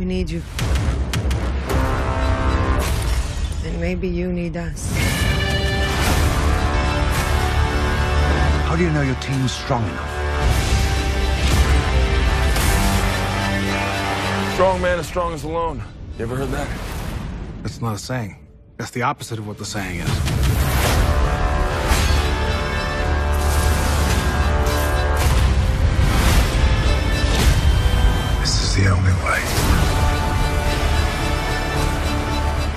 We need you. And maybe you need us. How do you know your team's strong enough? Strong man is strongest alone. You ever heard that? That's not a saying. That's the opposite of what the saying is. This is the only way.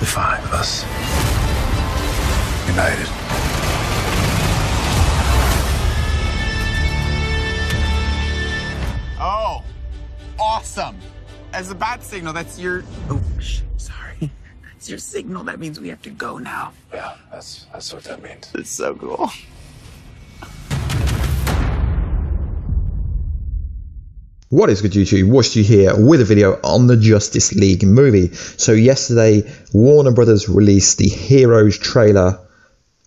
The five of us. United. Oh, awesome. As a bat signal, that's your... Oh, sorry. That's your signal. That means we have to go now. Yeah, that's what that means. It's so cool. What is good, YouTube? Warstu here with a video on the Justice League movie. So yesterday, Warner Brothers released the Heroes trailer,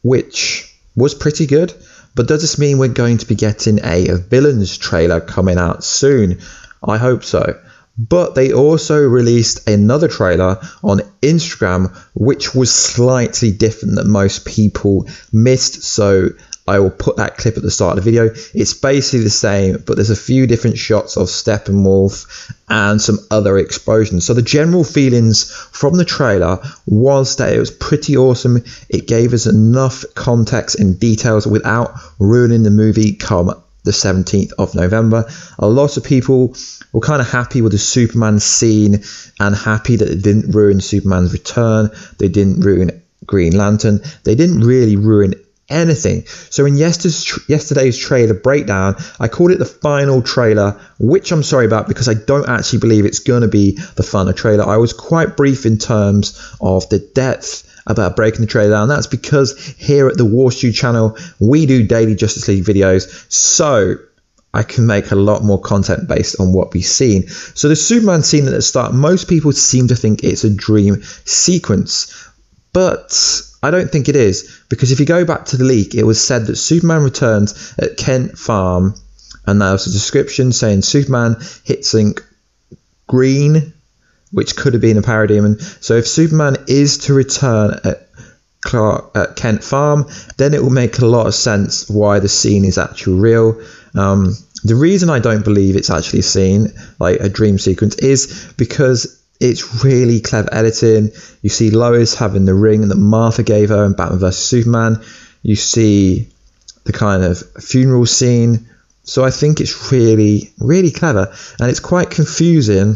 which was pretty good. But does this mean we're going to be getting a Villains trailer coming out soon? I hope so. But they also released another trailer on Instagram, which was slightly different than most people missed. So I will put that clip at the start of the video. It's basically the same, but there's a few different shots of Steppenwolf and some other explosions. So the general feelings from the trailer was that it was pretty awesome. It gave us enough context and details without ruining the movie come the 17th of November. A lot of people were kind of happy with the Superman scene and happy that it didn't ruin Superman's return. They didn't ruin Green Lantern. They didn't really ruin anything. So in yesterday's trailer breakdown, I called it the final trailer, which I'm sorry about because I don't actually believe it's going to be the final trailer. I was quite brief in terms of the depth about breaking the trailer down. That's because here at the Warstu channel, we do daily Justice League videos, so I can make a lot more content based on what we've seen. So the Superman scene at the start, most people seem to think it's a dream sequence, but I don't think it is, because if you go back to the leak, it was said that Superman returns at Kent Farm, and there was a description saying Superman hitting green, which could have been a parademon. So if Superman is to return at Kent Farm, then it will make a lot of sense why the scene is actually real. The reason I don't believe it's actually a scene, like a dream sequence, is because it's really clever editing. You see Lois having the ring that Martha gave her in Batman vs Superman. You see the kind of funeral scene. So I think it's really, really clever. And it's quite confusing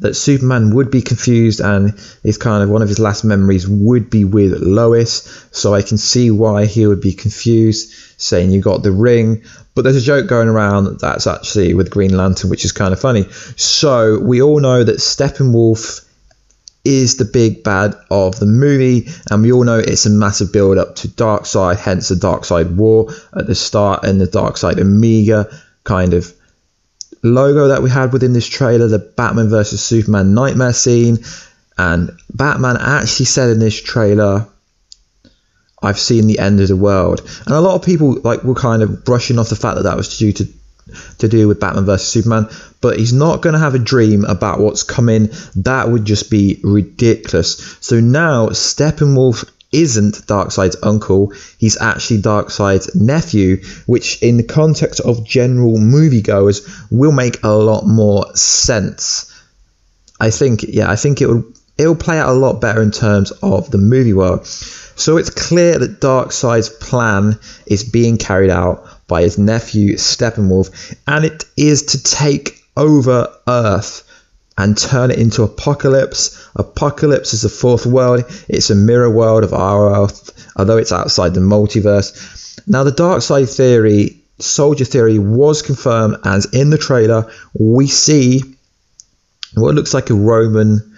that Superman would be confused, and it's kind of one of his last memories would be with Lois. So I can see why he would be confused, saying you got the ring. But there's a joke going around that's actually with Green Lantern, which is kind of funny. So we all know that Steppenwolf is the big bad of the movie, and we all know it's a massive build up to Darkseid, hence the Darkseid War at the start and the Darkseid Omega kind of logo that we had within this trailer, the Batman vs Superman nightmare scene. And Batman actually said in this trailer, I've seen the end of the world. And a lot of people were kind of brushing off the fact that that was due to do with Batman vs Superman, but he's not going to have a dream about what's coming. That would just be ridiculous. So now Steppenwolf isn't Darkseid's uncle, he's actually Darkseid's nephew, which in the context of general moviegoers will make a lot more sense. I think it will play out a lot better in terms of the movie world. So it's clear that Darkseid's plan is being carried out by his nephew Steppenwolf, and it is to take over Earth and turn it into Apokolips. Apokolips is the fourth world. It's a mirror world of our Earth, although it's outside the multiverse. Now the Darkseid theory, soldier theory, was confirmed, as in the trailer we see what looks like a Roman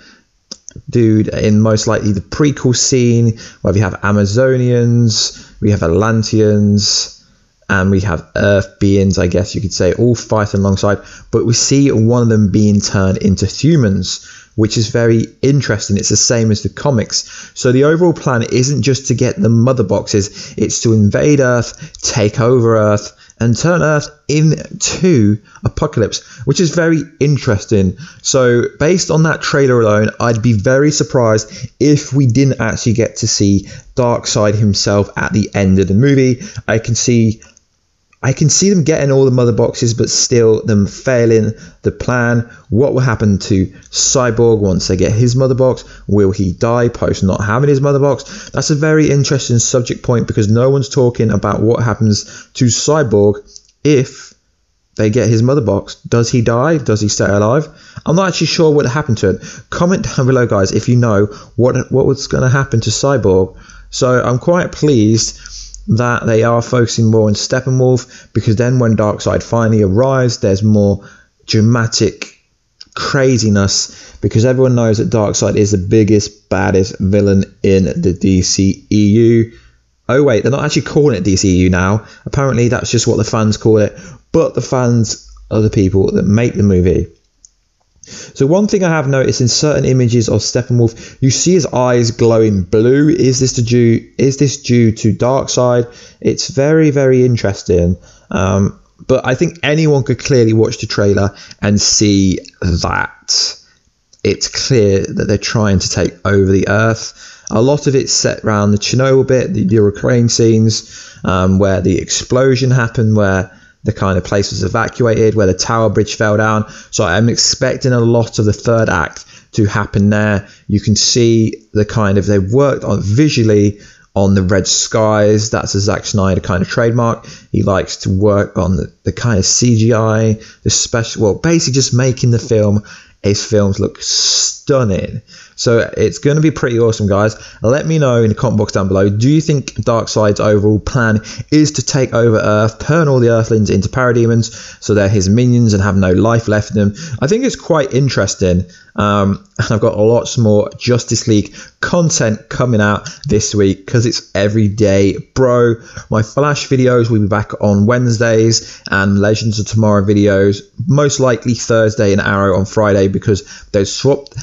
dude in most likely the prequel scene, where we have Amazonians, we have Atlanteans, and we have Earth beings, I guess you could say, all fighting alongside. But we see one of them being turned into humans, which is very interesting. It's the same as the comics. So the overall plan isn't just to get the mother boxes, it's to invade Earth, take over Earth, and turn Earth into Apokolips, which is very interesting. So based on that trailer alone, I'd be very surprised if we didn't actually get to see Darkseid himself at the end of the movie. I can see them getting all the mother boxes, but still them failing the plan. What will happen to Cyborg once they get his mother box? Will he die post not having his mother box? That's a very interesting subject point, because no one's talking about what happens to Cyborg if they get his mother box. Does he die? Does he stay alive? I'm not actually sure what happened to him. Comment down below, guys, if you know what was going to happen to Cyborg. So I'm quite pleased that they are focusing more on Steppenwolf, because then when Darkseid finally arrives, there's more dramatic craziness, because everyone knows that Darkseid is the biggest, baddest villain in the DCEU. Oh wait, they're not actually calling it DCEU now. Apparently that's just what the fans call it, but the fans are the people that make the movie. So one thing I have noticed in certain images of Steppenwolf, you see his eyes glowing blue. Is this due to Darkseid? It's very, very interesting. But I think anyone could clearly watch the trailer and see that it's clear that they're trying to take over the Earth. A lot of it's set around the Chernobyl bit, the Ukraine scenes, where the explosion happened, where the kind of place was evacuated, where the tower bridge fell down. So I'm expecting a lot of the third act to happen there. You can see the kind of, they've worked on visually on the red skies. That's a Zack Snyder kind of trademark. He likes to work on the kind of CGI, the special, well, basically just making the film, his films look stunning. So it's going to be pretty awesome, guys. Let me know in the comment box down below. Do you think Darkseid's overall plan is to take over Earth, turn all the Earthlings into parademons so they're his minions and have no life left in them? I think it's quite interesting. And I've got lots more Justice League content coming out this week, because it's every day, bro. My Flash videos will be back on Wednesdays, and Legends of Tomorrow videos most likely Thursday, and Arrow on Friday, because they've swapped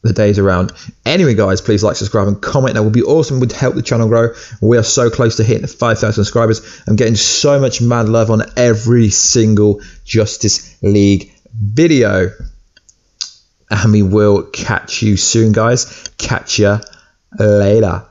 the days around. Anyway, guys, please like, subscribe and comment. That would be awesome. It would help the channel grow. We are so close to hitting 5,000 subscribers. I'm getting so much mad love on every single Justice League video, and we will catch you soon, guys. Catch ya later.